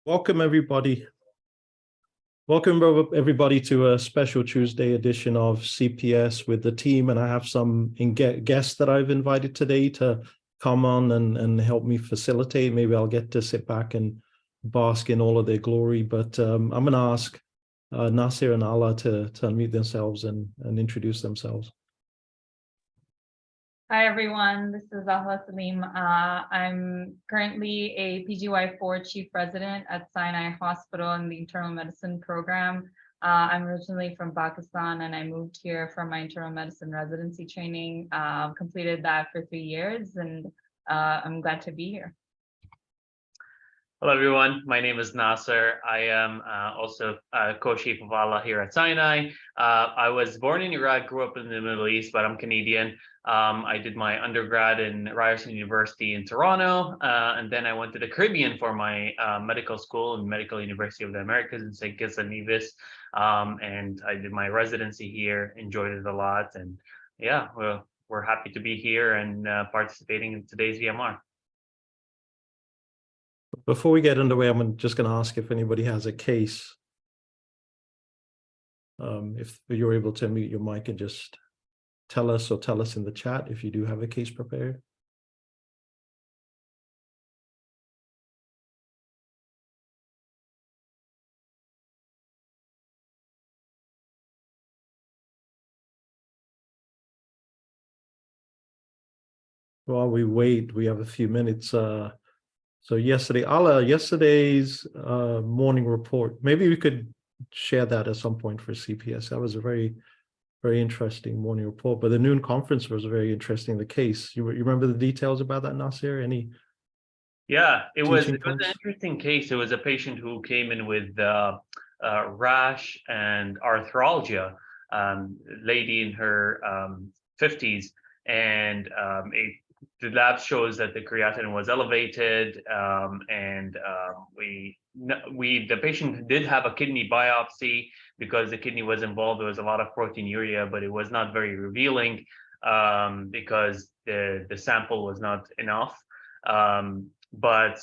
Welcome, everybody. Welcome, everybody, to a special Tuesday edition of CPS with the team. And I have some guests that I've invited today to come on and help me facilitate. Maybe I'll get to sit back and bask in all of their glory. But I'm going to ask Nasir and Ala to unmute themselves and introduce themselves. Hi, everyone. This is Ahla Salim. I'm currently a PGY4 Chief Resident at Sinai Hospital in the Internal Medicine program. I'm originally from Pakistan, and I moved here for my internal medicine residency training. Completed that for 3 years, and I'm glad to be here. Hello, everyone. My name is Nasser. I am also co-chief of Allah here at Sinai. I was born in Iraq, grew up in the Middle East, but I'm Canadian. I did my undergrad in Ryerson University in Toronto, and then I went to the Caribbean for my medical school in Medical University of the Americas in St. Kitts and Nevis. And I did my residency here, enjoyed it a lot. And yeah, we're happy to be here and participating in today's VMR. Before we get underway, I'm just going to ask if anybody has a case. If you're able to mute your mic and just tell us in the chat if you do have a case prepared. While we wait, we have a few minutes. So yesterday's morning report, maybe we could share that at some point for CPS. That was a very, very interesting morning report, but the noon conference was very interesting. The case, you remember the details about that, Nasir? Yeah, it was an interesting case. It was a patient who came in with rash and arthralgia, lady in her 50s, and the lab shows that the creatinine was elevated, and the patient did have a kidney biopsy because the kidney was involved. There was a lot of proteinuria, but it was not very revealing because the sample was not enough. But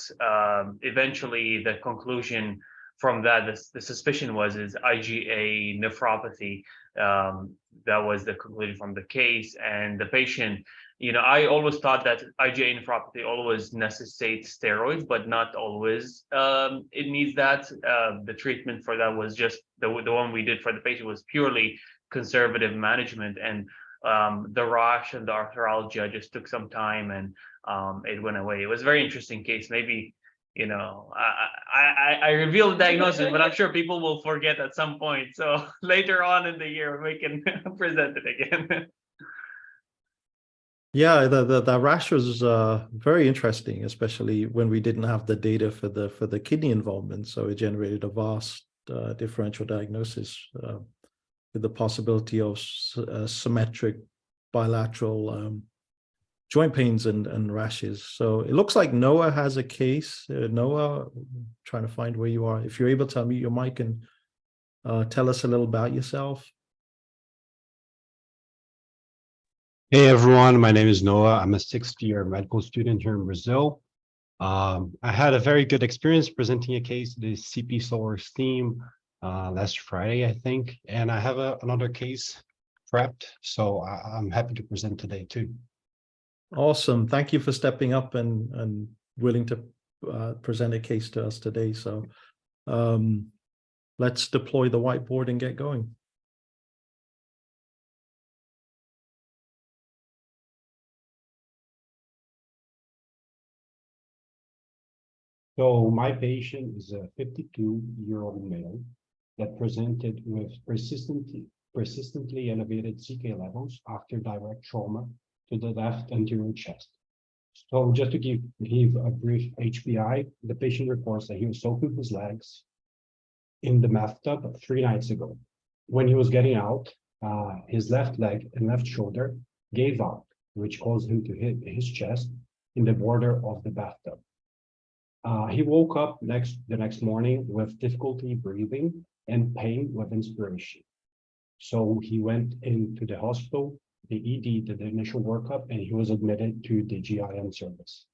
eventually the conclusion from that, the suspicion was IgA nephropathy. That was the conclusion from the case. And the patient, I always thought that IgA nephropathy always necessitates steroids, but not always it needs that. The treatment for that was just the one we did for the patient was purely conservative management. And the rash and the arthralgia just took some time, and it went away. It was a very interesting case. Maybe, I revealed the diagnosis, but I'm sure people will forget at some point. So later on in the year, we can present it again. Yeah, the rash was very interesting, especially when we didn't have the data for the kidney involvement. So it generated a vast differential diagnosis with the possibility of symmetric bilateral joint pains and rashes. So it looks like Noah has a case. Noah, trying to find where you are. If you're able to unmute your mic and tell us a little about yourself. Hey everyone, my name is Noah. I'm a 6th-year medical student here in Brazil. I had a very good experience presenting a case to the CPS team last Friday, I think, and I have another case prepped, so I'm happy to present today too. Awesome. Thank you for stepping up and willing to present a case to us today. So let's deploy the whiteboard and get going. So my patient is a 52-year-old male that presented with persistently elevated CK levels after direct trauma to the left anterior chest. So just to give a brief HPI, the patient reports that he was soaking his legs in the bathtub 3 nights ago. When he was getting out, his left leg and left shoulder gave out, which caused him to hit his chest in the border of the bathtub. He woke up the next morning with difficulty breathing and pain with inspiration. So he went into the hospital, the ED did the initial workup, and he was admitted to the GIM service.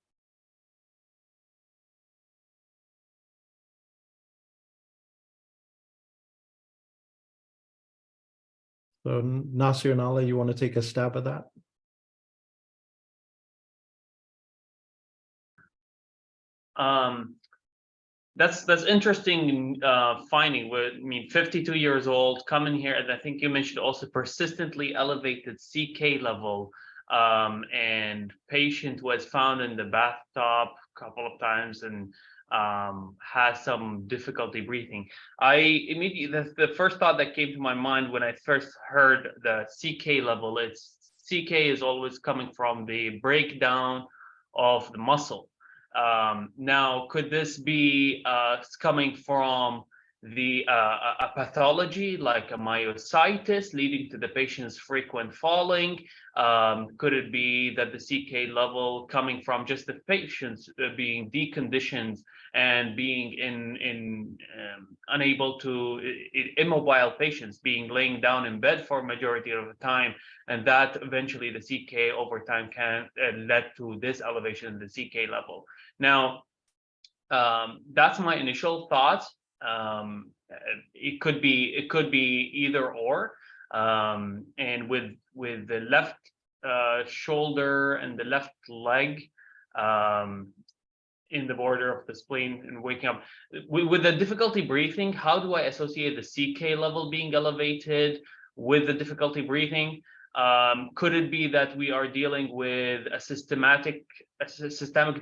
So Nasir and Ala, you want to take a stab at that? That's interesting finding. I mean, 52 years old, coming here, and I think you mentioned also persistently elevated CK level, and patient was found in the bathtub a couple of times and has some difficulty breathing. The first thought that came to my mind when I first heard the CK level, CK is always coming from the breakdown of the muscle. Now, could this be coming from a pathology like a myositis leading to the patient's frequent falling? Could it be that the CK level coming from just the patients being deconditioned and being unable to, immobile patients being laying down in bed for a majority of the time, and that eventually the CK over time can lead to this elevation in the CK level? Now, that's my initial thought. It could be either or, and with the left shoulder and the left leg in the border of the spleen and waking up with the difficulty breathing, how do I associate the CK level being elevated with the difficulty breathing? Could it be that we are dealing with a systemic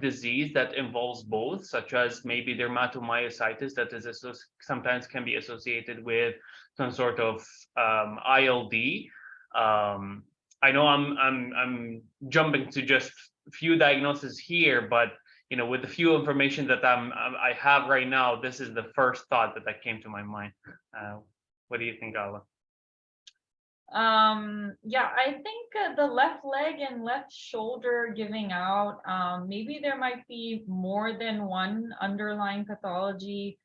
disease that involves both, such as maybe dermatomyositis that is sometimes can be associated with some sort of ILD? I know I'm jumping to just a few diagnoses here, but with the few information that I have right now, this is the first thought that came to my mind. What do you think, Ala? Yeah, I think the left leg and left shoulder giving out, maybe there might be more than one underlying pathology.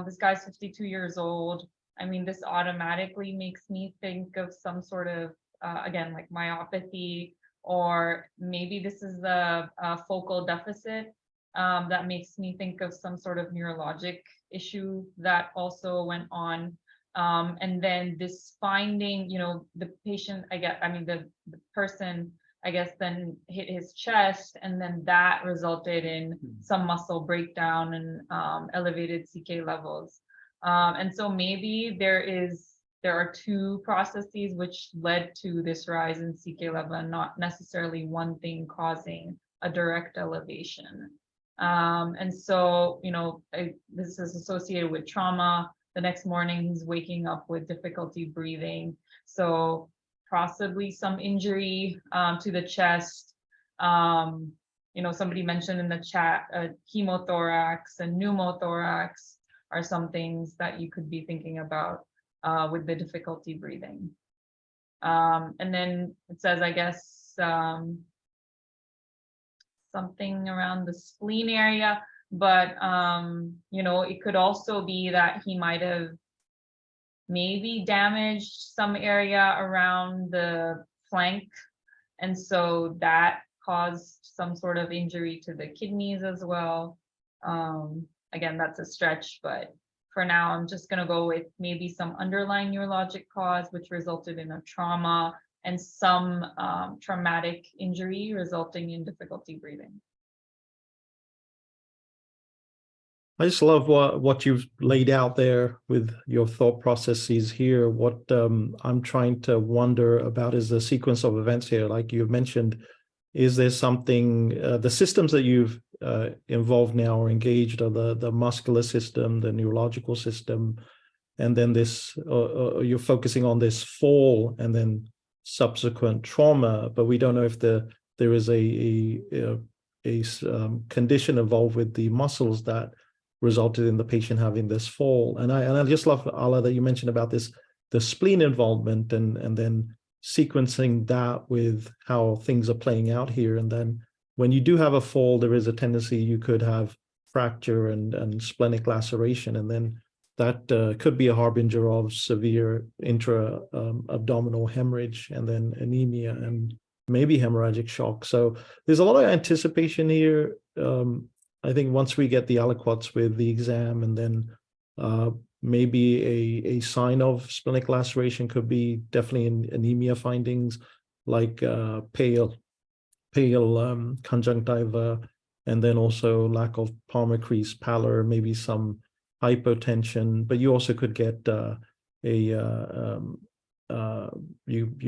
This guy's 52 years old. I mean, this automatically makes me think of some sort of, again, like myopathy, or maybe this is the focal deficit that makes me think of some sort of neurologic issue that also went on. And then this finding, the patient, the person, I guess, then hit his chest, and then that resulted in some muscle breakdown and elevated CK levels. And so maybe there are two processes which led to this rise in CK level, and not necessarily one thing causing a direct elevation. And so, this is associated with trauma. The next morning, he's waking up with difficulty breathing. So possibly some injury to the chest. Somebody mentioned in the chat, hemothorax and pneumothorax are some things that you could be thinking about with the difficulty breathing. And then it says, I guess, something around the spleen area. But, it could also be that he might have maybe damaged some area around the flank. And so that caused some sort of injury to the kidneys as well. Again, that's a stretch, but for now, I'm just going to go with maybe some underlying neurologic cause, which resulted in a trauma and some traumatic injury resulting in difficulty breathing. I just love what you've laid out there with your thought processes here. What I'm trying to wonder about is the sequence of events here. Like you mentioned, is there something, the systems that you've involved now or engaged are the muscular system, the neurological system, and then this, you're focusing on this fall and then subsequent trauma, but we don't know if there is a condition involved with the muscles that resulted in the patient having this fall. And I just love, Ala, that you mentioned about the spleen involvement and then sequencing that with how things are playing out here. And then when you do have a fall, there is a tendency you could have fracture and splenic laceration. And then that could be a harbinger of severe intra-abdominal hemorrhage, and then anemia and maybe hemorrhagic shock. So there's a lot of anticipation here. I think once we get the aliquots with the exam and then maybe a sign of splenic laceration could be definitely in anemia findings, like pale conjunctiva, and then also lack of palmar crease pallor, maybe some hypotension. But you also could get you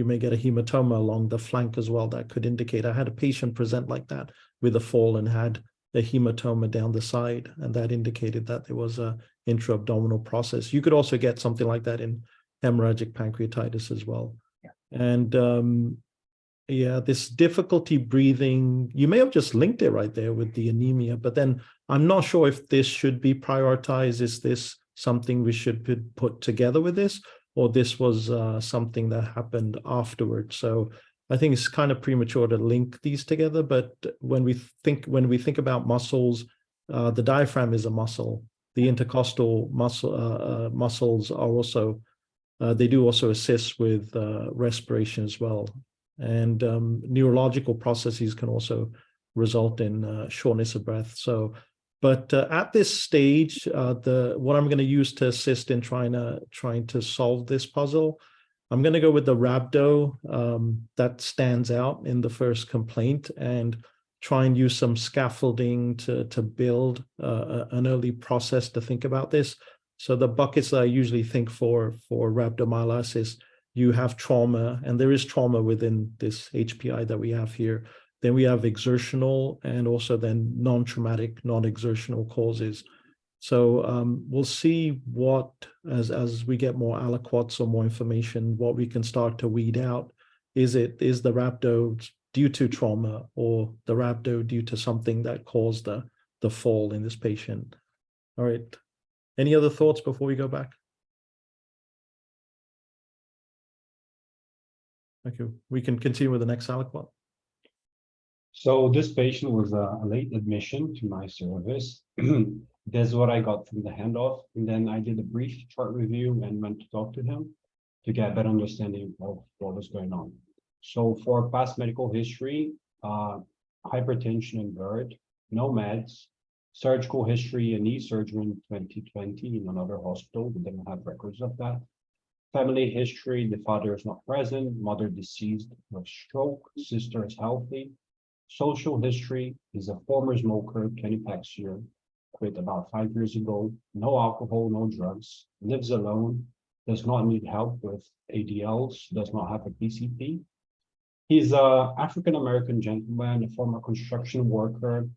may get a hematoma along the flank as well. That could indicate. I had a patient present like that with a fall and had a hematoma down the side, and that indicated that there was a intra-abdominal process. You could also get something like that in hemorrhagic pancreatitis as well. Yeah. And yeah, this difficulty breathing, you may have just linked it right there with the anemia, but then I'm not sure if this should be prioritized. Is this something we should put together with this, or this was something that happened afterwards? So I think it's kind of premature to link these together. But when we think about muscles, the diaphragm is a muscle. The intercostal muscles are also they do also assist with respiration as well. And neurological processes can also result in shortness of breath. So, but at this stage, what I'm going to use to assist in trying to solve this puzzle, I'm going to go with the rhabdo that stands out in the first complaint, and try and use some scaffolding to build an early process to think about this. So the buckets that I usually think for rhabdomyolysis, you have trauma, and there is trauma within this HPI that we have here. Then we have exertional, and also then non-traumatic, non-exertional causes. So we'll see what, as we get more aliquots or more information, what we can start to weed out. Is the rhabdo due to trauma, or the rhabdo due to something that caused the fall in this patient? All right. Any other thoughts before we go back? Thank you. We can continue with the next aliquot. So this patient was a late admission to my service. That's what I got from the handoff. And then I did a brief chart review and went to talk to him to get a better understanding of what was going on. So for past medical history, hypertension and GERD, no meds, surgical history, a knee surgery in 2020 in another hospital. We didn't have records of that. Family history, the father is not present, mother deceased of stroke, sister is healthy. Social history is a former smoker, 20 packs a year, quit about 5 years ago, no alcohol, no drugs, lives alone, does not need help with ADLs, does not have a PCP. He's an African-American gentleman, a former construction worker.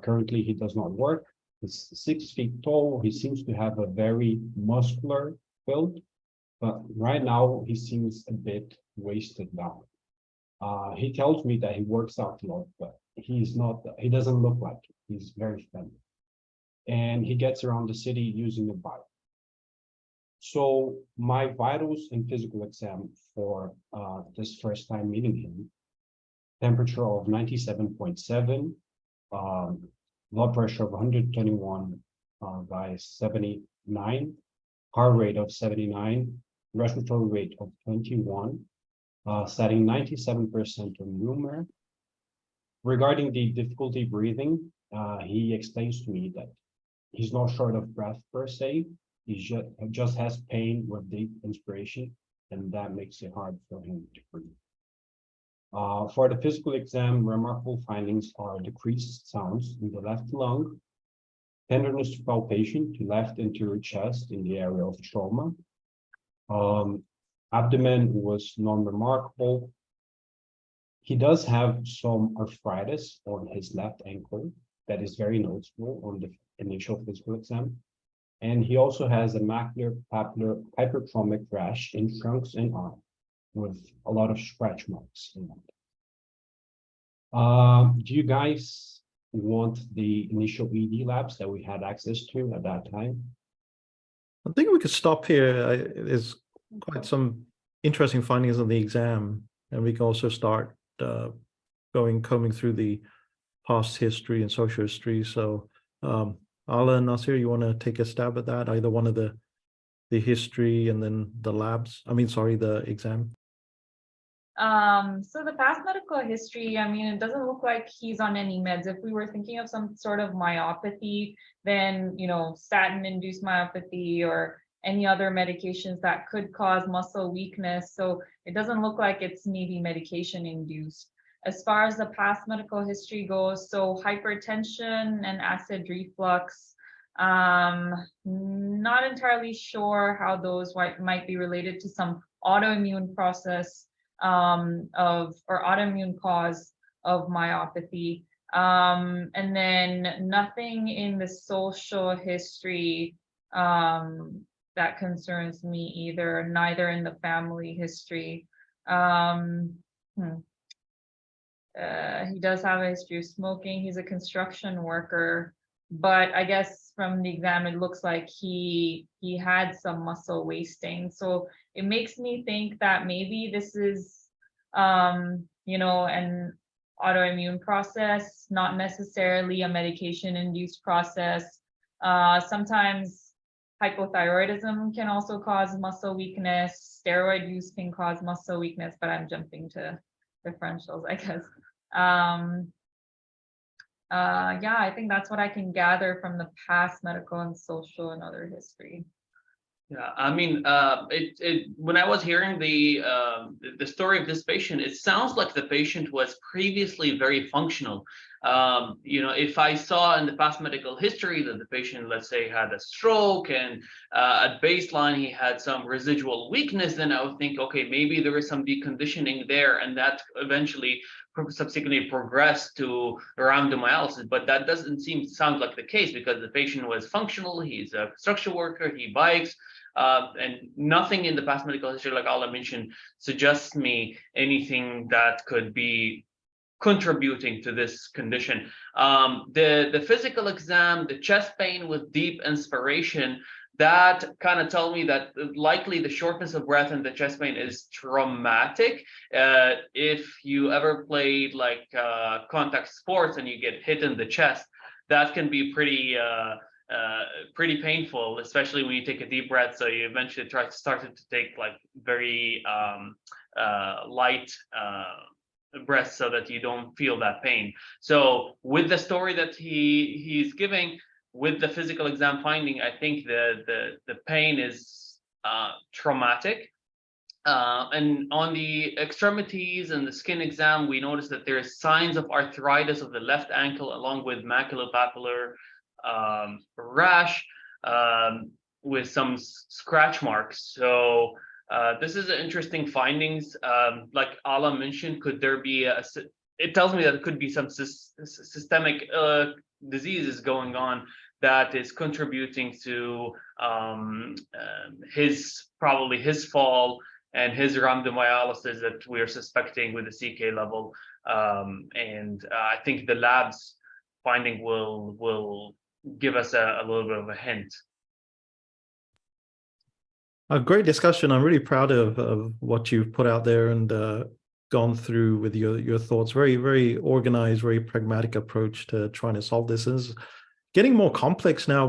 Currently, he does not work. He's 6 feet tall. He seems to have a very muscular build, but right now he seems a bit wasted down. He tells me that he works out a lot, but he's not. He doesn't look like it. He's very thin, and he gets around the city using a bike. So my vitals and physical exam for this first time meeting him: temperature of 97.7, blood pressure of 121 by 79, heart rate of 79, respiratory rate of 21, setting 97% on humor. Regarding the difficulty breathing, he explains to me that he's not short of breath per se. He just has pain with deep inspiration, and that makes it hard for him to breathe. For the physical exam, remarkable findings are decreased sounds in the left lung, tenderness to palpation to left anterior chest in the area of trauma. Abdomen was non-remarkable. He does have some arthritis on his left ankle that is very noticeable on the initial physical exam. And he also has a macular papular hypertrophic rash in trunks and arm with a lot of scratch marks in it. Do you guys want the initial ED labs that we had access to at that time? I think we could stop here. There's quite some interesting findings on the exam, and we can also start combing through the past history and social history. So Ala and Nasir, you want to take a stab at that? Either one of the history and then the labs. I mean, sorry, the exam. So the past medical history, I mean, it doesn't look like he's on any meds. If we were thinking of some sort of myopathy, then, statin-induced myopathy or any other medications that could cause muscle weakness. So it doesn't look like it's maybe medication induced. As far as the past medical history goes, so hypertension and acid reflux, not entirely sure how those might be related to some autoimmune process or autoimmune cause of myopathy. And then nothing in the social history that concerns me either, neither in the family history. He does have a history of smoking. He's a construction worker, but I guess from the exam, it looks like he had some muscle wasting. So it makes me think that maybe this is, an autoimmune process, not necessarily a medication-induced process. Sometimes hypothyroidism can also cause muscle weakness. Steroid use can cause muscle weakness, but I'm jumping to differentials, I guess. Yeah, I think that's what I can gather from the past medical and social and other history. Yeah, I mean, when I was hearing the story of this patient, it sounds like the patient was previously very functional. If I saw in the past medical history that the patient, let's say, had a stroke and at baseline he had some residual weakness, then I would think, okay, maybe there is some deconditioning there, and that eventually subsequently progressed to rhabdomyolysis. But that doesn't sound like the case, because the patient was functional. He's a construction worker. He bikes. And nothing in the past medical history, like Ala mentioned, suggests me anything that could be contributing to this condition. The physical exam, the chest pain with deep inspiration, that kind of tell me that likely the shortness of breath and the chest pain is traumatic. If you ever played like contact sports and you get hit in the chest, that can be pretty painful, especially when you take a deep breath. So you eventually started to take like very light breaths so that you don't feel that pain. So with the story that he's giving, with the physical exam finding, I think the pain is traumatic. And on the extremities and the skin exam, we noticed that there is signs of arthritis of the left ankle, along with maculopapular rash with some scratch marks. So this is an interesting findings. Like Ala mentioned, could there be it tells me that it could be some systemic diseases going on that is contributing to probably his fall and his rhabdomyolysis that we are suspecting with the CK level. And I think the lab's finding will give us a little bit of a hint. A great discussion. I'm really proud of what you've put out there and gone through with your thoughts. Very, very organized, very pragmatic approach to trying to solve this. Is getting more complex now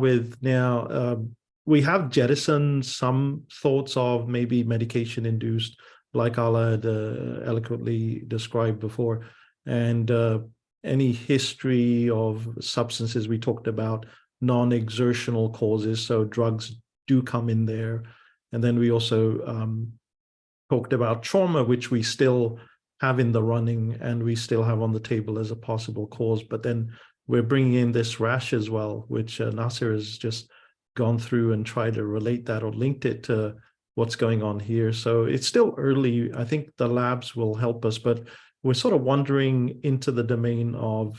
we have jettisoned some thoughts of maybe medication induced, like Ala had eloquently described before, and any history of substances we talked about, non-exertional causes, so drugs do come in there. And then we also talked about trauma, which we still have in the running and we still have on the table as a possible cause. But then we're bringing in this rash as well, which Nasser has just gone through and tried to relate that or linked it to what's going on here. So it's still early. I think the labs will help us, but we're sort of wandering into the domain of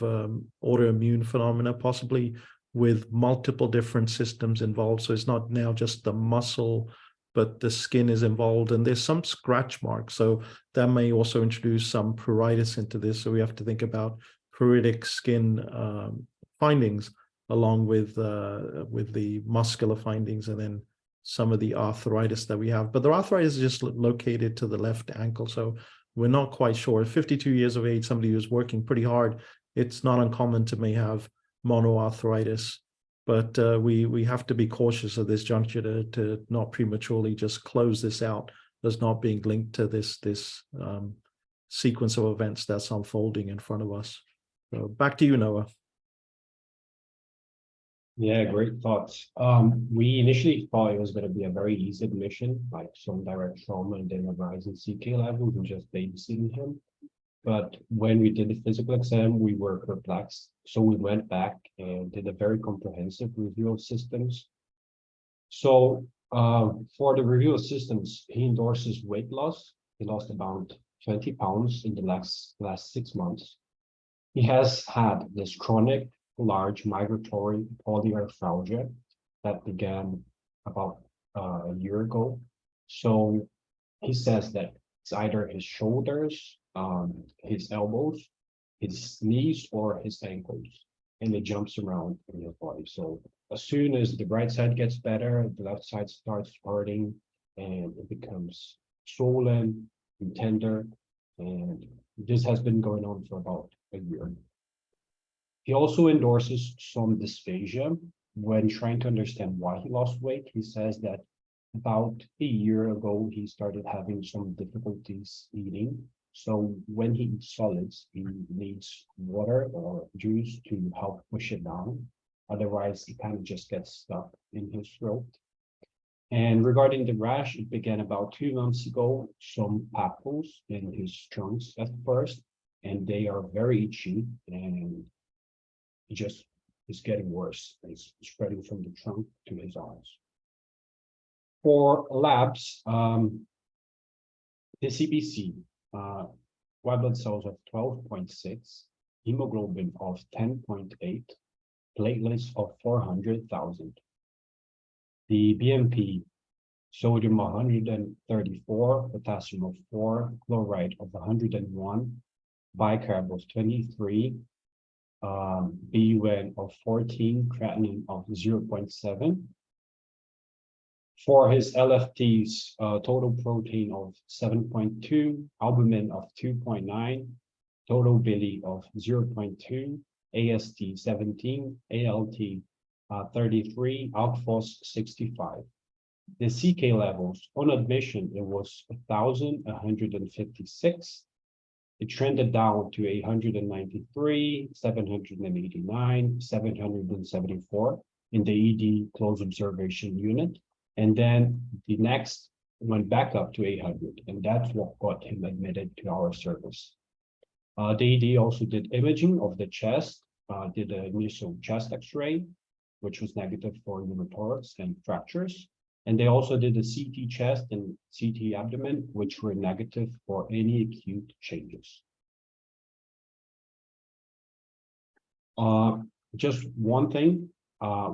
autoimmune phenomena, possibly with multiple different systems involved. So it's not now just the muscle, but the skin is involved, and there's some scratch marks. So that may also introduce some pruritus into this. So we have to think about pruritic skin findings along with the muscular findings, and then some of the arthritis that we have. But the arthritis is just located to the left ankle. So we're not quite sure. At 52 years of age, somebody who's working pretty hard, it's not uncommon to may have monoarthritis. But we have to be cautious at this juncture to not prematurely just close this out as not being linked to this sequence of events that's unfolding in front of us. So back to you, Noah. Yeah, great thoughts. We initially thought it was going to be a very easy admission, like some direct trauma and then a rise in CK levels and just babysitting him. But when we did the physical exam, we were perplexed. So we went back and did a very comprehensive review of systems. So for the review of systems, he endorses weight loss. He lost about 20 pounds in the last 6 months. He has had this chronic large migratory polyarthralgia that began about a year ago. So he says that it's either his shoulders, his elbows, his knees, or his ankles, and it jumps around in your body. So as soon as the right side gets better, the left side starts hurting, and it becomes swollen and tender, and this has been going on for about a year. He also endorses some dysphagia. When trying to understand why he lost weight, he says that about a year ago, he started having some difficulties eating. So when he eats solids, he needs water or juice to help push it down. Otherwise, it kind of just gets stuck in his throat. And regarding the rash, it began about 2 months ago, some papules in his trunks at first, and they are very itchy, and it just is getting worse. It's spreading from the trunk to his eyes. For labs, the CBC, white blood cells of 12.6, hemoglobin of 10.8, platelets of 400,000. The BMP, sodium 134, potassium of 4, chloride of 101, bicarb of 23, BUN of 14, creatinine of 0.7. For his LFTs, total protein of 7.2, albumin of 2.9, total bili of 0.2, AST 17, ALT 33, alk-phos 65. The CK levels on admission, it was 1,156. It trended down to 893, 789, 774 in the ED close observation unit. And then the next went back up to 800, and that's what got him admitted to our service. The ED also did imaging of the chest, did an initial chest x-ray, which was negative for pneumothorax and fractures. And they also did a CT chest and CT abdomen, which were negative for any acute changes. Just one thing,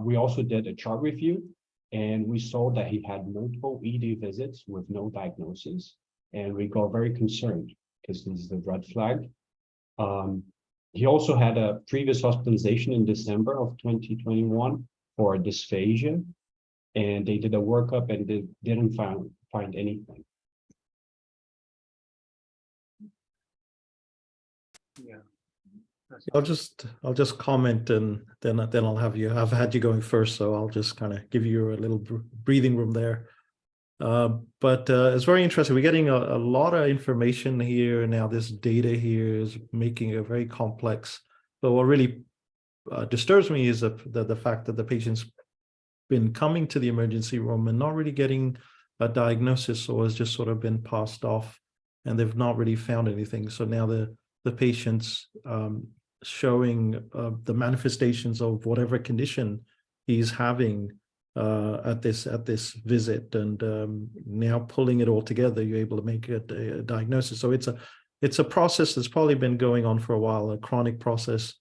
we also did a chart review, and we saw that he had multiple ED visits with no diagnosis, and we got very concerned because this is a red flag. He also had a previous hospitalization in December of 2021 for dysphagia, and they did a workup and they didn't find anything. Yeah. I'll just comment, and then I'll have you. I've had you going first, so I'll just kind of give you a little breathing room there. But it's very interesting. We're getting a lot of information here now. This data here is making it very complex. But what really disturbs me is the fact that the patient's been coming to the emergency room and not really getting a diagnosis, or has just sort of been passed off, and they've not really found anything. So now the patient's showing the manifestations of whatever condition he's having at this visit, and now pulling it all together, you're able to make a diagnosis. So it's a process that's probably been going on for a while, a chronic process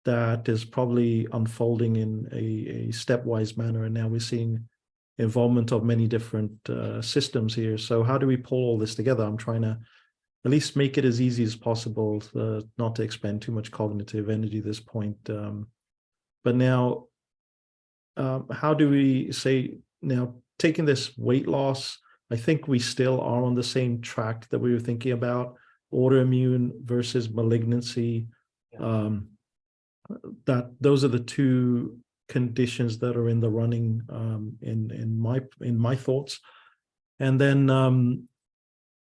that is probably unfolding in a stepwise manner, and now we're seeing involvement of many different systems here. So how do we pull all this together? I'm trying to at least make it as easy as possible, not to expend too much cognitive energy at this point. But now, how do we say, now taking this weight loss, I think we still are on the same track that we were thinking about, autoimmune versus malignancy. Yeah. That those are the two conditions that are in the running in my thoughts. And then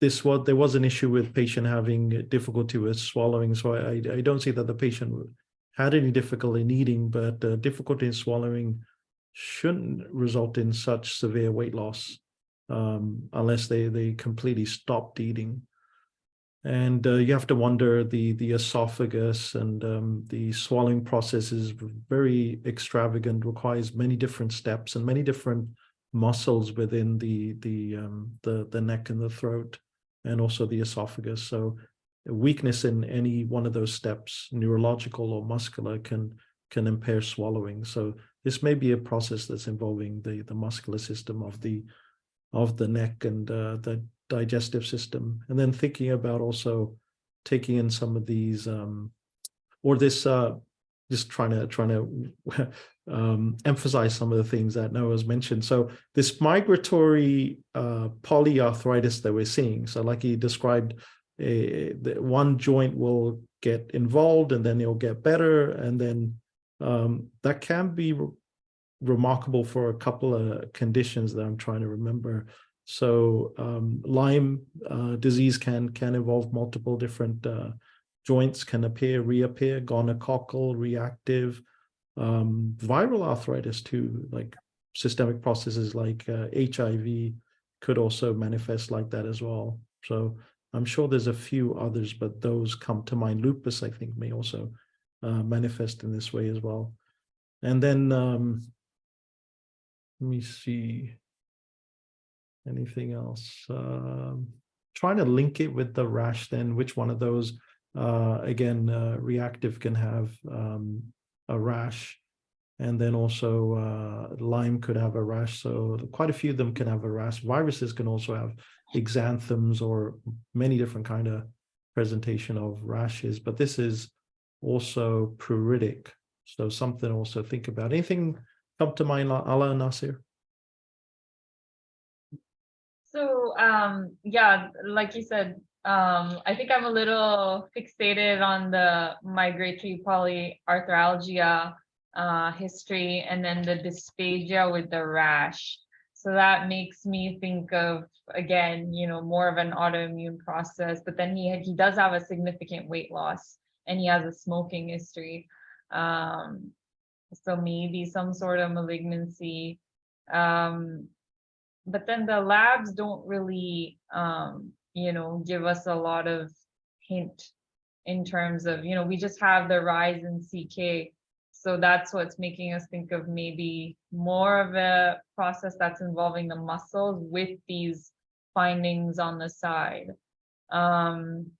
there was an issue with patient having difficulty with swallowing. So I don't see that the patient had any difficulty in eating, but difficulty in swallowing shouldn't result in such severe weight loss unless they completely stopped eating. And you have to wonder, the esophagus and the swallowing process is very extravagant, requires many different steps and many different muscles within the neck and the throat, and also the esophagus. So weakness in any one of those steps, neurological or muscular, can impair swallowing. So this may be a process that's involving the muscular system of the neck and the digestive system. And then thinking about also taking in some of these or this just trying to emphasize some of the things that Noah's mentioned. So this migratory polyarthritis that we're seeing, so like he described, one joint will get involved and then it'll get better, and then that can be remarkable for a couple of conditions that I'm trying to remember. So Lyme disease can involve multiple different joints, can reappear, gonococcal, reactive, viral arthritis too, like systemic processes like HIV could also manifest like that as well. So I'm sure there's a few others, but those come to mind. Lupus, I think, may also manifest in this way as well. And then let me see, anything else? Trying to link it with the rash then, which one of those, again, reactive can have a rash, and then also Lyme could have a rash. So quite a few of them can have a rash. Viruses can also have exanthems or many different kind of presentation of rashes, but this is also pruritic. So something also think about. Anything come to mind, Ala and Nasir? So yeah, like you said, I think I'm a little fixated on the migratory polyarthralgia history, and then the dysphagia with the rash. So that makes me think of, again, more of an autoimmune process, but then he does have a significant weight loss, and he has a smoking history. So maybe some sort of malignancy. But then the labs don't really, give us a lot of hint in terms of, we just have the rise in CK. So that's what's making us think of maybe more of a process that's involving the muscles with these findings on the side. Some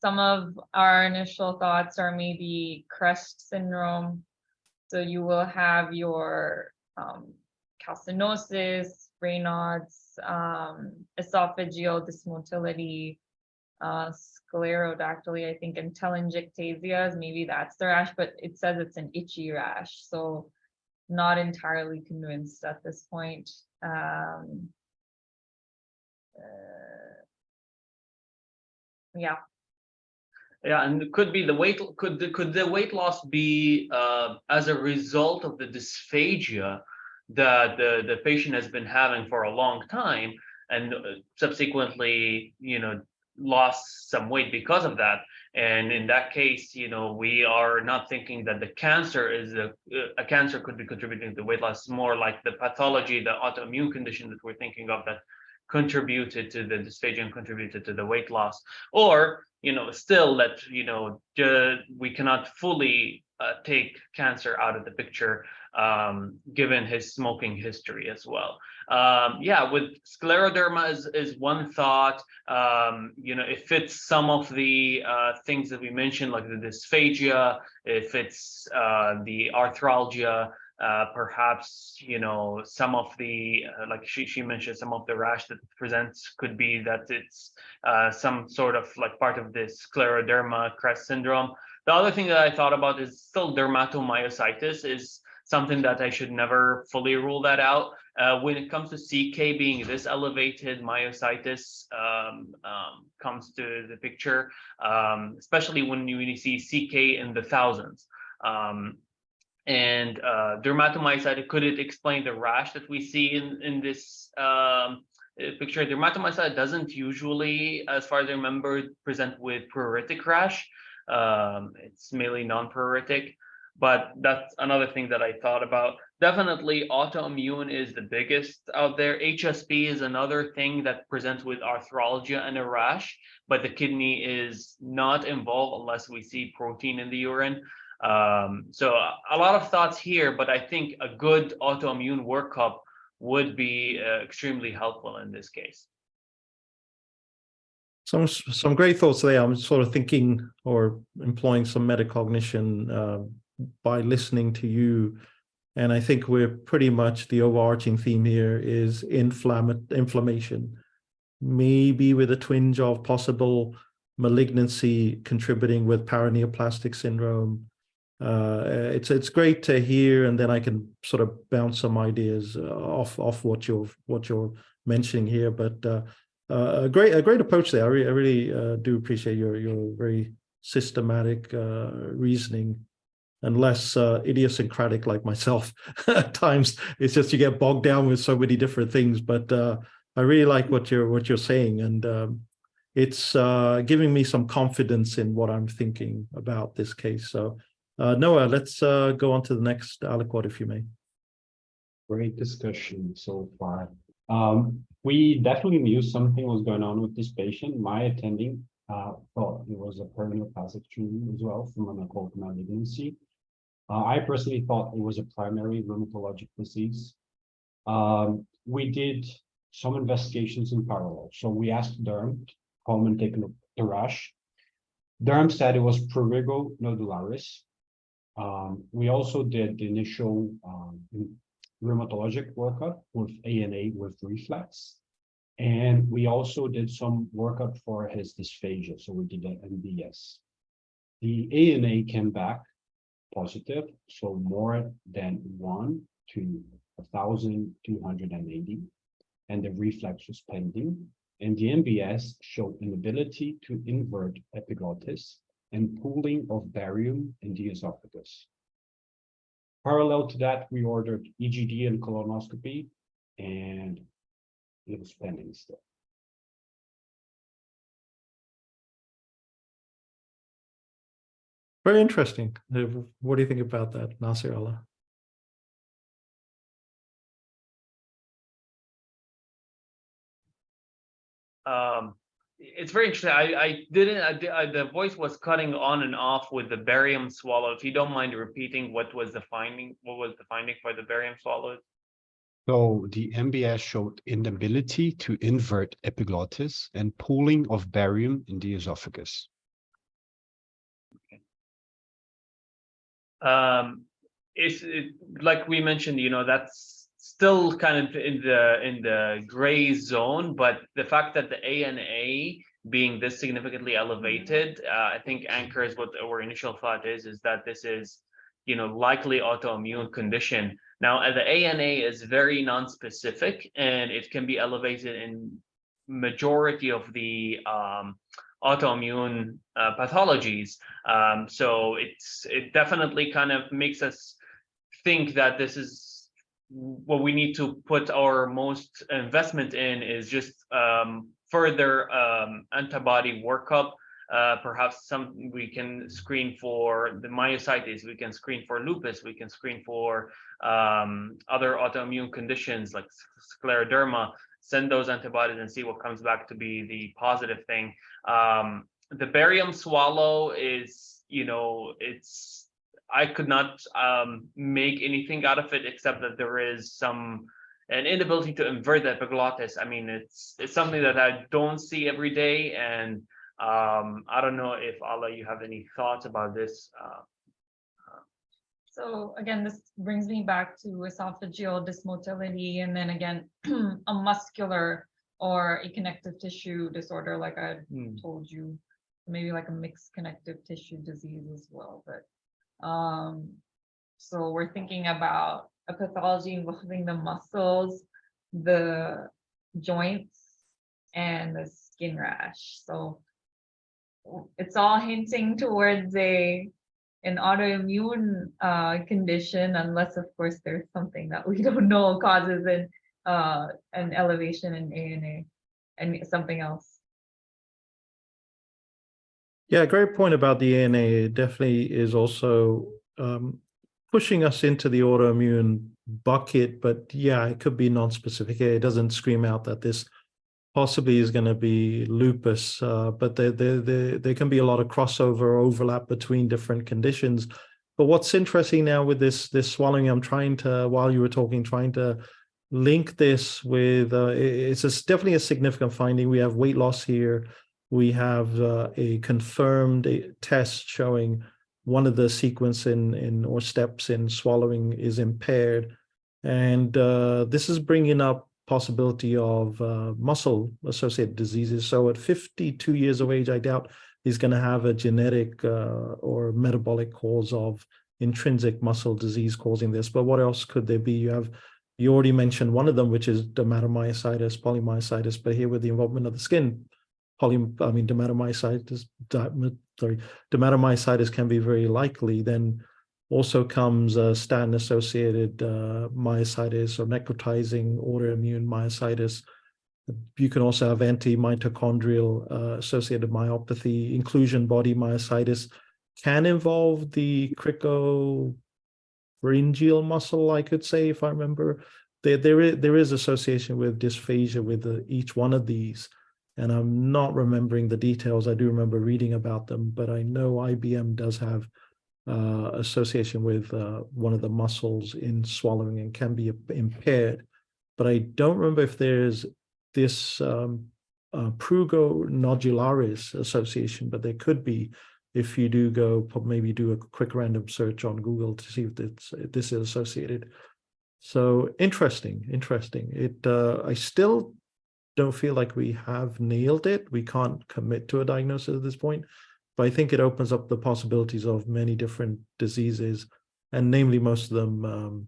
of our initial thoughts are maybe Crest syndrome. So you will have your calcinosis, Raynaud's, esophageal dysmotility, sclerodactyly, I think, and telangiectasias, maybe that's the rash, but it says it's an itchy rash. So not entirely convinced at this point. Yeah. Yeah, and could be the weight. Could the weight loss be as a result of the dysphagia that the patient has been having for a long time, and subsequently, lost some weight because of that? And in that case, we are not thinking that the cancer is a cancer could be contributing to weight loss. More like the pathology, the autoimmune condition that we're thinking of that contributed to the dysphagia and contributed to the weight loss. Or still that we cannot fully take cancer out of the picture, given his smoking history as well. Yeah, with scleroderma is one thought. It fits some of the things that we mentioned, like the dysphagia. It fits the arthralgia. Perhaps some of the like she mentioned, some of the rash that presents could be that it's some sort of like part of this scleroderma crest syndrome. The other thing that I thought about is still dermatomyositis is something that I should never fully rule that out. When it comes to CK being this elevated, myositis comes to the picture, especially when you see CK in the thousands. And dermatomyositis, could it explain the rash that we see in this picture, dermatomyositis doesn't usually, as far as I remember, present with pruritic rash. It's mainly non-pruritic, but that's another thing that I thought about. Definitely autoimmune is the biggest out there. HSP is another thing that presents with arthralgia and a rash, but the kidney is not involved unless we see protein in the urine. So a lot of thoughts here, but I think a good autoimmune workup would be extremely helpful in this case. Some great thoughts there. I'm sort of thinking or employing some metacognition by listening to you. And I think we're pretty much, the overarching theme here is inflammation, maybe with a twinge of possible malignancy contributing with paraneoplastic syndrome. It's great to hear, and then I can sort of bounce some ideas off what you're mentioning here. But a great approach there. I really do appreciate your very systematic reasoning, and less idiosyncratic like myself. At times, it's just you get bogged down with so many different things. But I really like what you're saying, and it's giving me some confidence in what I'm thinking about this case. So Noah, let's go on to the next aliquot, if you may. Great discussion so far. We definitely knew something was going on with this patient. My attending thought it was a paraneoplastic tumor as well from an occult malignancy. I personally thought it was a primary rheumatologic disease. We did some investigations in parallel. So we asked Derm to come and take a look at the rash. Derm said it was prurigo nodularis. We also did the initial rheumatologic workup with ANA with reflex. And we also did some workup for his dysphagia. So we did an MBS. The ANA came back positive, so more than 1 to 1,280, and the reflex was pending. And the MBS showed inability to invert epiglottis and pooling of barium in the esophagus. Parallel to that, we ordered EGD and colonoscopy, and it was pending still. Very interesting. What do you think about that, Nasir Allah? It's very interesting. I didn't. The voice was cutting on and off with the barium swallow. If you don't mind repeating, what was the finding? What was the finding for the barium swallows? So the MBS showed inability to invert epiglottis and pooling of barium in the esophagus. It's like we mentioned, that's still kind of in the gray zone, but the fact that the ANA being this significantly elevated, I think anchors what our initial thought is that this is, likely autoimmune condition. Now, the ANA is very non-specific, and it can be elevated in majority of the autoimmune pathologies. So it definitely kind of makes us think that this is what we need to put our most investment in, is just further antibody workup. Perhaps we can screen for the myositis, we can screen for lupus, we can screen for other autoimmune conditions like scleroderma. Send those antibodies and see what comes back to be the positive thing. The barium swallow is, I could not make anything out of it except that there is an inability to invert the epiglottis. I mean, it's something that I don't see every day, and I don't know if Allah, you have any thoughts about this. So again, this brings me back to esophageal dysmotility, and then again, a muscular or a connective tissue disorder, like I told you, maybe like a mixed connective tissue disease as well. But so we're thinking about a pathology involving the muscles, the joints, and the skin rash. So it's all hinting towards an autoimmune condition, unless of course there's something that we don't know causes an an elevation in ANA and something else. Yeah, great point about the ANA. It definitely is also pushing us into the autoimmune bucket, but yeah, it could be non-specific. It doesn't scream out that this possibly is going to be lupus, but there can be a lot of crossover overlap between different conditions. But what's interesting now with this swallowing, I'm trying to, while you were talking, trying to link this with, definitely a significant finding. We have weight loss here. We have a confirmed test showing one of the sequence or steps in swallowing is impaired. And this is bringing up possibility of muscle-associated diseases. So at 52 years of age, I doubt he's going to have a genetic or metabolic cause of intrinsic muscle disease causing this. But what else could there be? You already mentioned one of them, which is dermatomyositis, polymyositis, but here with the involvement of the skin, dermatomyositis can be very likely. Then also comes statin-associated myositis or necrotizing autoimmune myositis. You can also have anti-mitochondrial associated myopathy. Inclusion body myositis can involve the cricopharyngeal muscle, I could say, if I remember. There is association with dysphagia with each one of these. And I'm not remembering the details. I do remember reading about them, but I know IBM does have association with one of the muscles in swallowing and can be impaired. But I don't remember if there's this prugo nodularis association, but there could be if you do go, maybe do a quick random search on Google to see if this is associated. So interesting. I still don't feel like we have nailed it. We can't commit to a diagnosis at this point, but I think it opens up the possibilities of many different diseases, and namely most of them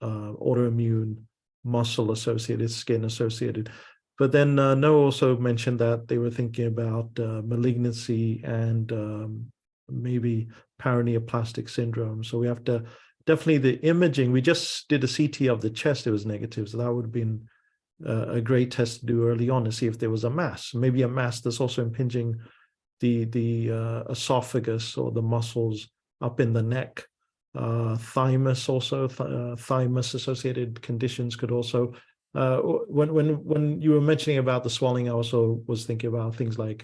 autoimmune, muscle-associated, skin-associated. But then Noah also mentioned that they were thinking about malignancy and maybe paraneoplastic syndrome. So we have to definitely the imaging. We just did a CT of the chest. It was negative, so that would have been a great test to do early on to see if there was a mass, maybe a mass that's also impinging the esophagus or the muscles up in the neck. Thymus also, thymus associated conditions could also, when you were mentioning about the swelling, I also was thinking about things like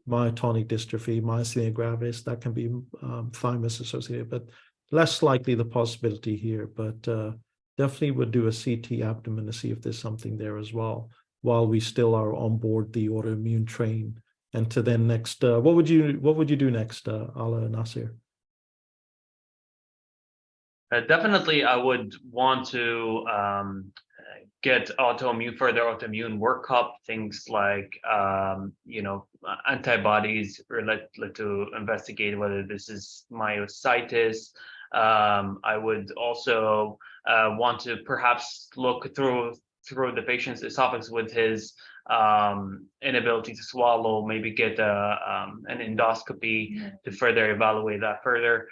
myotonic dystrophy, myasthenia gravis, that can be thymus associated, but less likely the possibility here, but definitely would do a CT abdomen to see if there's something there as well, while we still are on board the autoimmune train. And to then next, what would you do next, Ala Nasir? Definitely, I would want to get further autoimmune workup, things like antibodies related to investigate whether this is myositis. I would also want to perhaps look through the patient's esophagus with his inability to swallow, maybe get an endoscopy to further evaluate that further.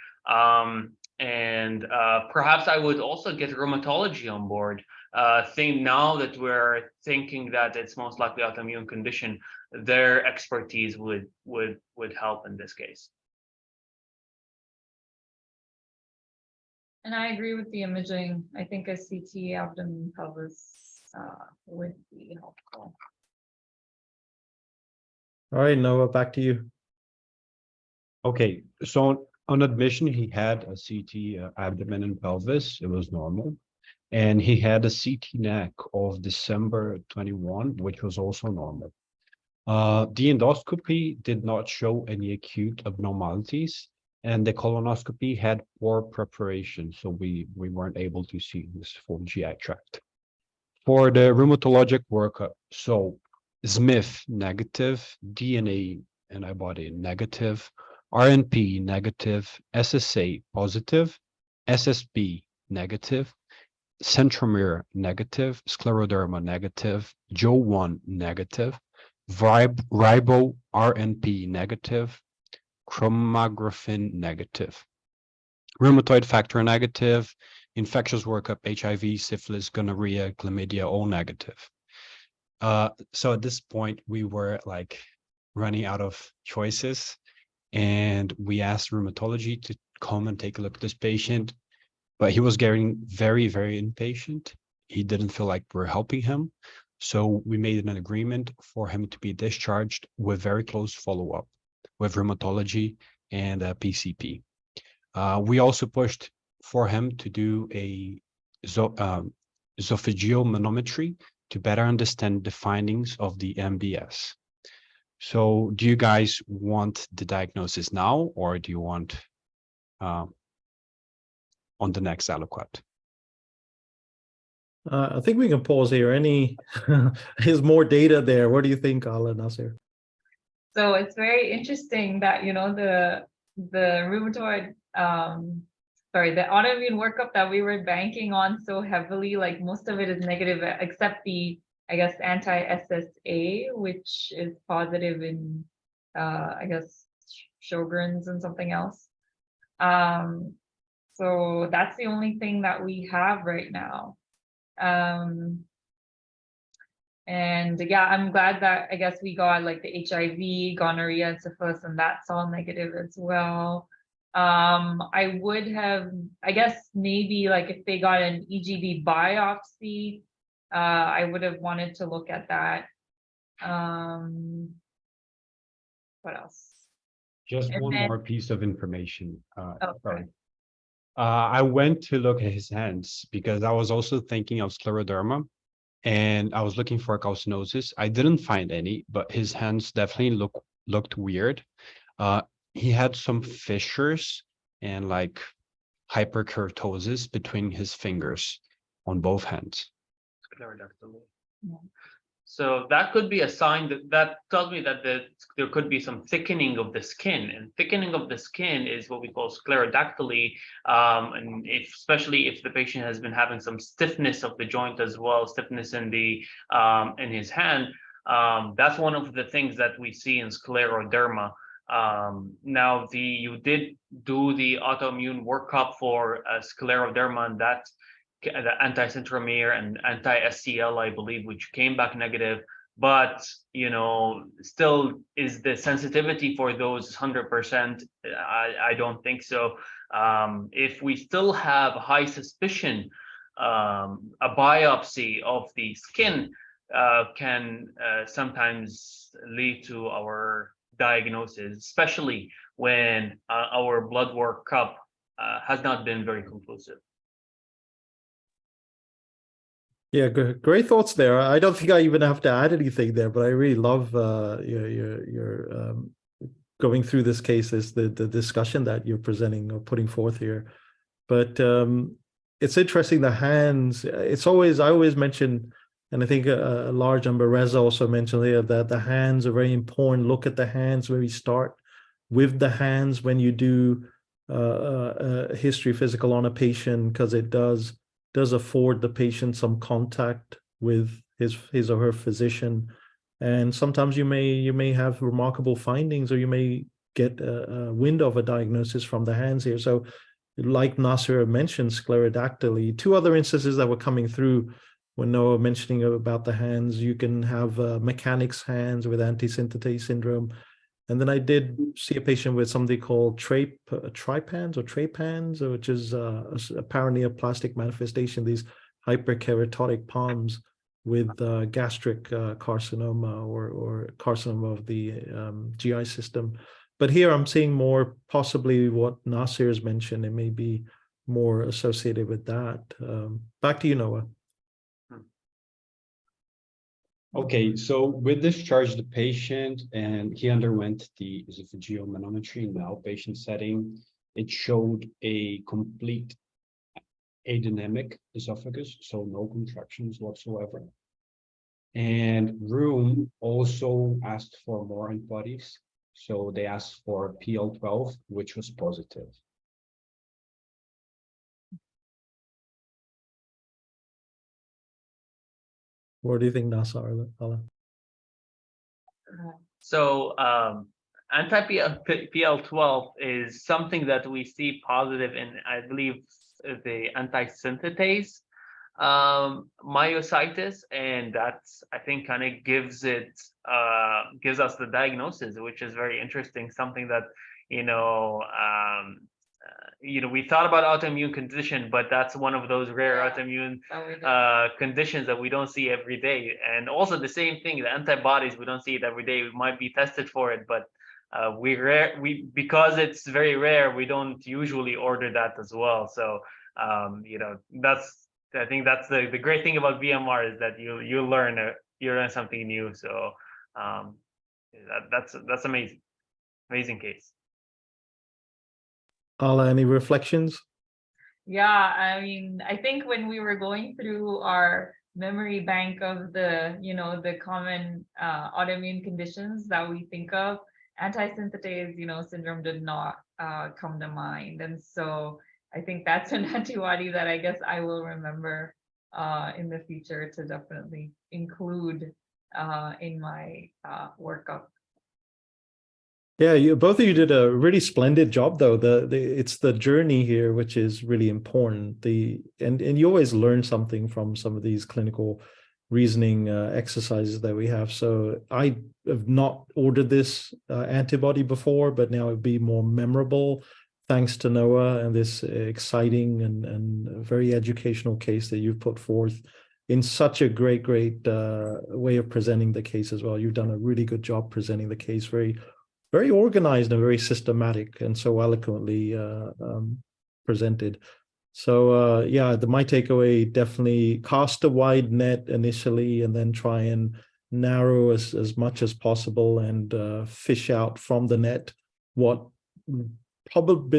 And perhaps I would also get rheumatology on board. Now that we're thinking that it's most likely autoimmune condition, their expertise would help in this case. And I agree with the imaging. I think a CT abdomen pelvis would be helpful. All right, Noah, back to you. Okay, so on admission, he had a CT abdomen and pelvis. It was normal. And he had a CT neck of December 21, which was also normal. The endoscopy did not show any acute abnormalities, and the colonoscopy had poor preparation, so we weren't able to see this full GI tract. For the rheumatologic workup, so Smith negative, DNA antibody negative, RNP negative, SSA positive, SSB negative, centromere negative, scleroderma negative, JO1 negative, ribo RNP negative, chromatographin negative, rheumatoid factor negative, infectious workup, HIV, syphilis, gonorrhea, chlamydia, all negative. So at this point, we were like running out of choices, and we asked rheumatology to come and take a look at this patient, but he was getting very, very impatient. He didn't feel like we're helping him. So we made an agreement for him to be discharged with very close follow-up with rheumatology and PCP. We also pushed for him to do a esophageal manometry to better understand the findings of the MBS. So do you guys want the diagnosis now, or do you want on the next aliquot? I think we can pause here. There's more data there. What do you think, Ala Nasir? So it's very interesting that, you know, the rheumatoid, the autoimmune workup that we were banking on so heavily, like most of it is negative, except the, I guess, anti-SSA, which is positive in, I guess, Sjogren's and something else. So that's the only thing that we have right now. And yeah, I'm glad that I guess we got like the HIV, gonorrhea, and syphilis, and that's all negative as well. I would have, I guess maybe like if they got an EGD biopsy, I would have wanted to look at that. What else? Just And one then- more piece of information. Oh, Sorry. I went to look at his hands because I was also thinking of scleroderma, and I was looking for calcinosis. I didn't find any, but his hands definitely looked weird. He had some fissures and like hyperkeratosis between his fingers on both hands. Sclerodactyly. Yeah. So that could be a sign that tells me that there could be some thickening of the skin, and thickening of the skin is what we call sclerodactyly. And especially if the patient has been having some stiffness of the joint as well, stiffness in in his hand, that's one of the things that we see in scleroderma. Now, you did do the autoimmune workup for scleroderma, and that the anti-centromere and anti-SCL, I believe, which came back negative, but you know, still is the sensitivity for those 100%? I don't think so. If we still have high suspicion, a biopsy of the skin can sometimes lead to our diagnosis, especially when our blood workup has not been very conclusive. Yeah, great thoughts there. I don't think I even have to add anything there, but I really love your going through this case, the discussion that you're presenting or putting forth here. But it's interesting, the hands. I always mention, and I think a large number, Reza also mentioned here, that the hands are very important. Look at the hands when we start with the hands when you do a history physical on a patient, because it does afford the patient some contact with his or her physician, and sometimes you may have remarkable findings, or you may get a window of a diagnosis from the hands here. So, like Nasir mentioned, sclerodactyly. Two other instances that were coming through when Noah mentioning about the hands, you can have mechanics hands with antisynthetase syndrome. And then I did see a patient with something called tripans, which is apparently a plastic manifestation, these hyperkeratotic palms with gastric carcinoma or carcinoma of the GI system. But here I'm seeing more possibly what Nasir's mentioned. It may be more associated with that. Back to you, Noah. Okay, so we discharged the patient and he underwent the esophageal manometry in the outpatient setting. It showed a complete adynamic esophagus, so no contractions whatsoever. And Room also asked for more antibodies. So they asked for PL12, which was positive. What do you think, Nasir? So anti-PL12 is something that we see positive in, I believe, the anti-synthetase myositis, and that's, I think, kind of gives us the diagnosis, which is very interesting. Something that we thought about autoimmune condition, but that's one of those rare autoimmune conditions that we don't see every day. And also the same thing, the antibodies, we don't see it every day. We might be tested for it, but because it's very rare, we don't usually order that as well. So I think that's the great thing about VMR, is that you learn something new. So that's amazing case. Ala, any reflections? Yeah, I mean, I think when we were going through our memory bank of the common autoimmune conditions that we think of, anti-synthetase, syndrome did not come to mind. And so I think that's an antibody that I guess I will remember in the future to definitely include in my workup. Yeah, both of you did a really splendid job, though. It's the journey here which is really important. And you always learn something from some of these clinical reasoning exercises that we have. So I have not ordered this antibody before, but now it'd be more memorable thanks to Noah and this exciting and very educational case that you've put forth in such a great way of presenting the case as well. You've done a really good job presenting the case, very organized and very systematic, and so eloquently presented. So yeah, my takeaway, definitely cast a wide net initially, and then try and narrow as much as possible, and fish out from the net what probable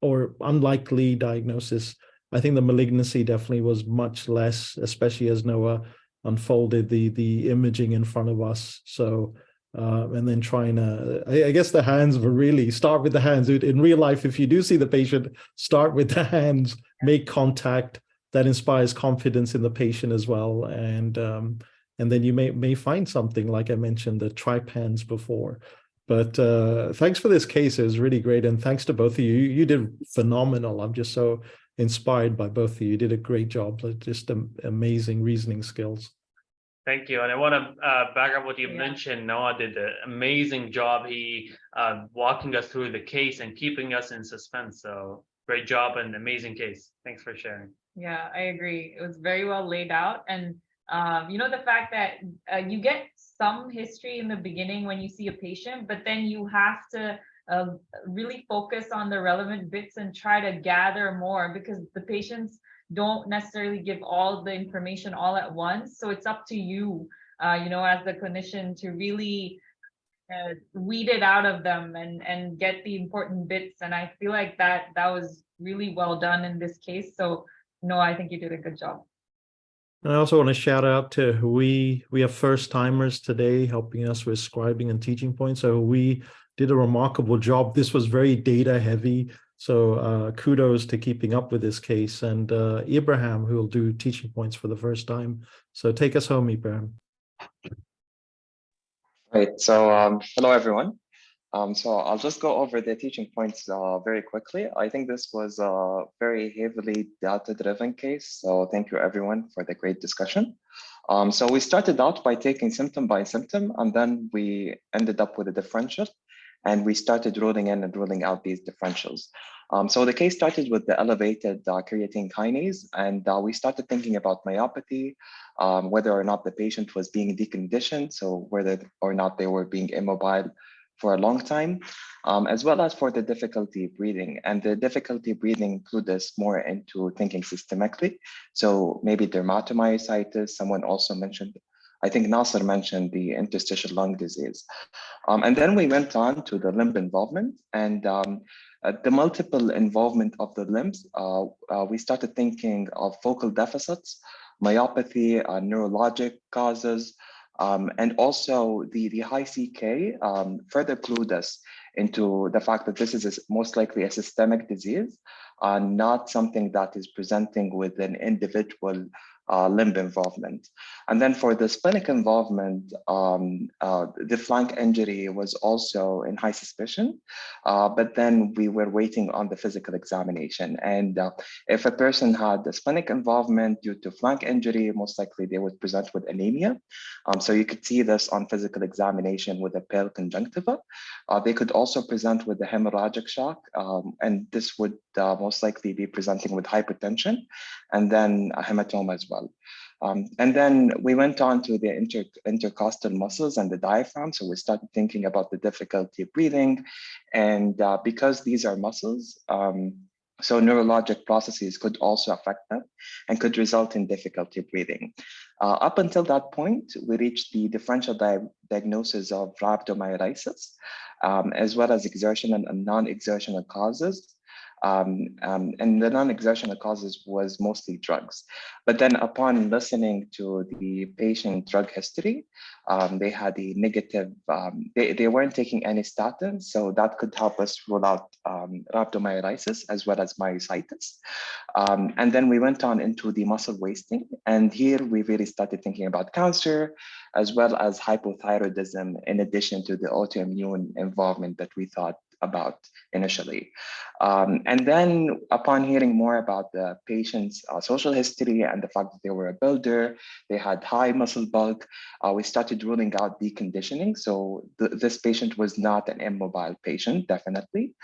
or unlikely diagnosis. I think the malignancy definitely was much less, especially as Noah unfolded the imaging in front of us. So and then trying to, I guess the hands were really, start with the hands. In real life, if you do see the patient, start with the hands, make contact. That inspires confidence in the patient as well. And then you may find something, like I mentioned, the tripans before. But thanks for this case. It was really great. And thanks to both of you. You did phenomenal. I'm just so inspired by both of you. You did a great job. Just amazing reasoning skills. Thank you. And I want to back up what you mentioned. Noah did an amazing job. He walking us through the case and keeping us in suspense. So great job and amazing case. Thanks for sharing. Yeah, I agree. It was very well laid out. And the fact that you get some history in the beginning when you see a patient, but then you have to really focus on the relevant bits and try to gather more, because the patients don't necessarily give all the information all at once. So it's up to you, as the clinician, to really weed it out of them and get the important bits. And I feel like that was really well done in this case. So no, I think you did a good job. I also want to shout out to we have first timers today helping us with scribing and teaching points. So we did a remarkable job. This was very data heavy. So kudos to keeping up with this case, and Ibrahim, who will do teaching points for the first time. So take us home, Ibrahim. Right. So hello, everyone. So I'll just go over the teaching points very quickly. I think this was a very heavily data-driven case. So thank you, everyone, for the great discussion. So we started out by taking symptom by symptom, and then we ended up with a differential. And we started ruling in and ruling out these differentials. So the case started with the elevated creatine kinase, and we started thinking about myopathy, whether or not the patient was being deconditioned, so whether or not they were being immobile for a long time, as well as for the difficulty breathing. And the difficulty breathing include us more into thinking systemically. So maybe dermatomyositis, someone also mentioned, I think Nasser mentioned the interstitial lung disease. And then we went on to the limb involvement, and the multiple involvement of the limbs. We started thinking of focal deficits, myopathy, neurologic causes, and also the high CK further clued us into the fact that this is most likely a systemic disease, not something that is presenting with an individual limb involvement. And then for the splenic involvement, the flank injury was also in high suspicion, but then we were waiting on the physical examination. And if a person had the splenic involvement due to flank injury, most likely they would present with anemia. So you could see this on physical examination with a pale conjunctiva. They could also present with a hemorrhagic shock, and this would most likely be presenting with hypertension and then a hematoma as well. And then we went on to the intercostal muscles and the diaphragm. So we started thinking about the difficulty of breathing. And because these are muscles, so neurologic processes could also affect them and could result in difficulty breathing. Up until that point, we reached the differential diagnosis of rhabdomyolysis, as well as exertional and non-exertional causes. And the non-exertional causes was mostly drugs. But then upon listening to the patient drug history, they had a negative, they weren't taking any statins, so that could help us rule out rhabdomyolysis as well as myositis. And then we went on into the muscle wasting, and here we really started thinking about cancer as well as hypothyroidism, in addition to the autoimmune involvement that we thought about initially. And then upon hearing more about the patient's social history and the fact that they were a builder, they had high muscle bulk, we started ruling out deconditioning. So this patient was not an immobile patient, definitely.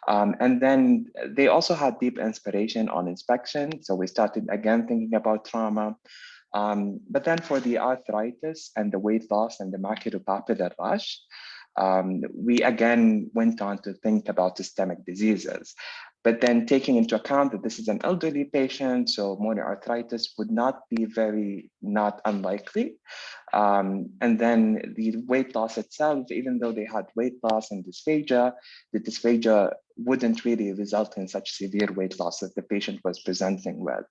And then they also had deep inspiration on inspection. So we started again thinking about trauma. But then for the arthritis and the weight loss and the maculopapular rash, we again went on to think about systemic diseases. But then taking into account that this is an elderly patient, so monoarthritis would not be not unlikely. And then the weight loss itself, even though they had weight loss and dysphagia, the dysphagia wouldn't really result in such severe weight loss that the patient was presenting with.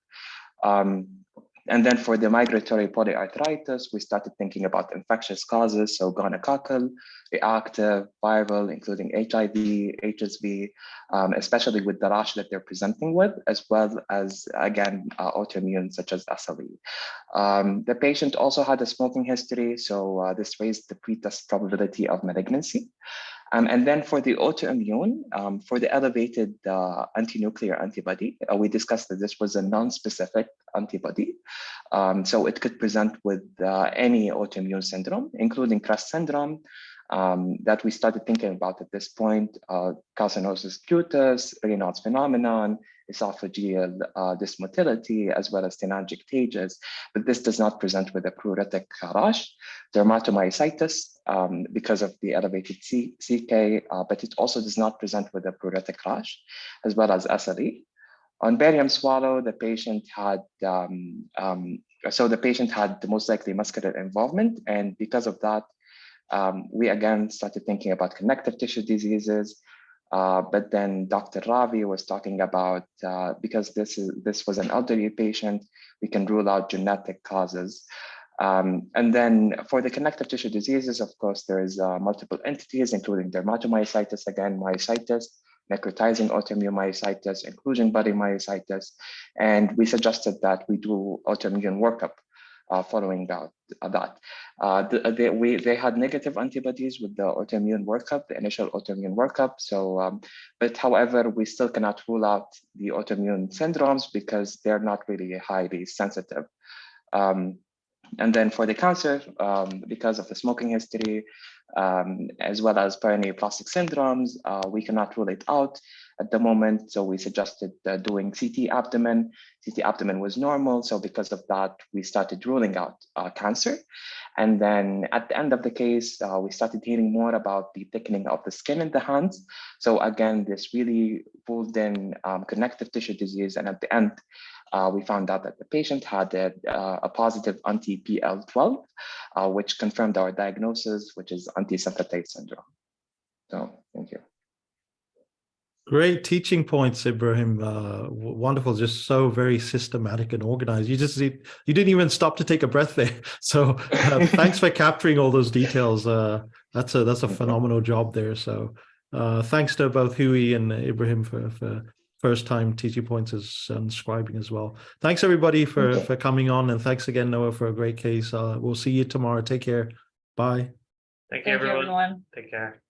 And then for the migratory polyarthritis, we started thinking about infectious causes, so gonococcal, reactive, viral, including HIV, HSV, especially with the rash that they're presenting with, as well as, again, autoimmune, such as SLE. The patient also had a smoking history, so this raised the pretest probability of malignancy. And then for the autoimmune, for the elevated anti-nuclear antibody, we discussed that this was a non-specific antibody. So it could present with any autoimmune syndrome, including CREST syndrome, that we started thinking about at this point, calcinosis cutis, Raynaud's phenomenon, esophageal dysmotility, as well as telangiectasias, but this does not present with a pruritic rash. Dermatomyositis, because of the elevated CK, but it also does not present with a pruritic rash, as well as SLE. On barium swallow, the patient had, so the patient had the most likely muscular involvement, and because of that, we again started thinking about connective tissue diseases. But then Dr. Ravi was talking about, because this was an elderly patient, we can rule out genetic causes. And then for the connective tissue diseases, of course, there is multiple entities, including dermatomyositis, again, myositis, necrotizing autoimmune myositis, inclusion body myositis. And we suggested that we do autoimmune workup following that. They had negative antibodies with the autoimmune workup, the initial autoimmune workup. So, but however, we still cannot rule out the autoimmune syndromes because they're not really highly sensitive. And then for the cancer, because of the smoking history, as well as paraneoplastic syndromes, we cannot rule it out at the moment. So we suggested doing CT abdomen. CT abdomen was normal. So because of that, we started ruling out cancer. And then at the end of the case, we started hearing more about the thickening of the skin in the hands. So again, this really pulled in connective tissue disease. And at the end, we found out that the patient had a positive anti-PL12, which confirmed our diagnosis, which is antisynthetase syndrome. So thank you. Great teaching points, Ibrahim. Wonderful, just so very systematic and organized. You didn't even stop to take a breath there. So thanks for capturing all those details. That's a phenomenal job there. So thanks to both Huey and Ibrahim for first time teaching pointers and scribing as well. Thanks everybody for coming on, and thanks again, Noah, for a great case. We'll see you tomorrow. Take care. Bye. Thank you, Thank you, everyone. everyone. Take care.